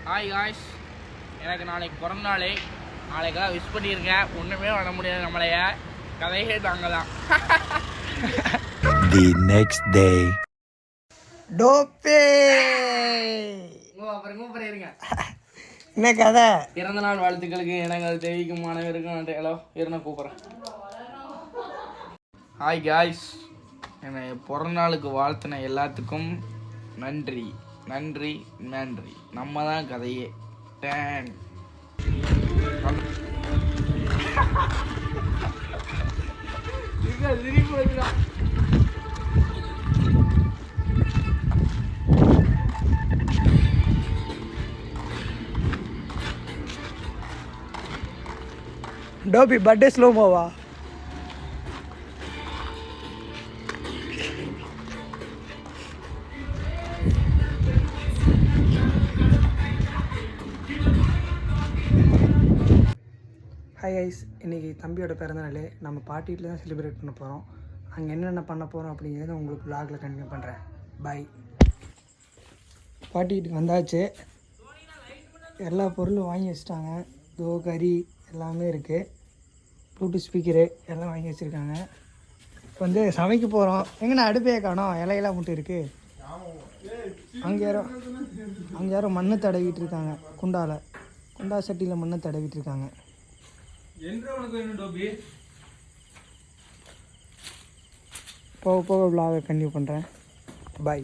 Hi guys, எனக்கு நாளைக்கு பிறந்த நாள். நாளைக்கெல்லாம் விஷ் பண்ணியிருக்கேன். ஒன்றுமே பண்ண முடியாது, நம்மளைய கதையே தாங்க தான். The next day. டோப்பே அப்புறம் இருங்க. என்ன கதை? பிறந்த நாள் வாழ்த்துக்களுக்கு எனக்கு தெரிவிக்கும் மாணவருக்கும் ஹலோ இருந்த கூப்பிட்றேன். ஹாய் காய்ஸ், என்னை பிறந்த நாளுக்கு வாழ்த்தின எல்லாத்துக்கும் நன்றி நன்றி நன்றி. நம்ம தான் கதையே. டேன் டோபி பர்த்டே ஸ்லோமோவா? ஹாய் ஐஸ், இன்றைக்கி தம்பியோட பிறந்தநாள். நம்ம பாட்டி வீட்டில் தான் செலிப்ரேட் பண்ண போகிறோம். அங்கே என்னென்ன பண்ண போகிறோம் அப்படிங்கிறத உங்களுக்கு vlogல கண்டினியூ பண்ணுறேன். பாய். பாட்டி வீட்டுக்கு வந்தாச்சு. எல்லா பொருளும் வாங்கி வச்சுட்டாங்க. கறி எல்லாமே இருக்குது. ப்ளூடூத் ஸ்பீக்கரு எல்லாம் வாங்கி வச்சுருக்காங்க. இப்போ வந்து சமைக்க போகிறோம். எங்கன்னா அடுப்பே காணோம், இலையெல்லாம் மட்டும் இருக்குது. அங்கே யாரோ மண்ணை தடவிட்டு இருக்காங்க. குண்டா சட்டியில் மண்ணை தடவிட்டு இருக்காங்க. போக vlog கண்டினியூ பண்ணுறேன். பாய்.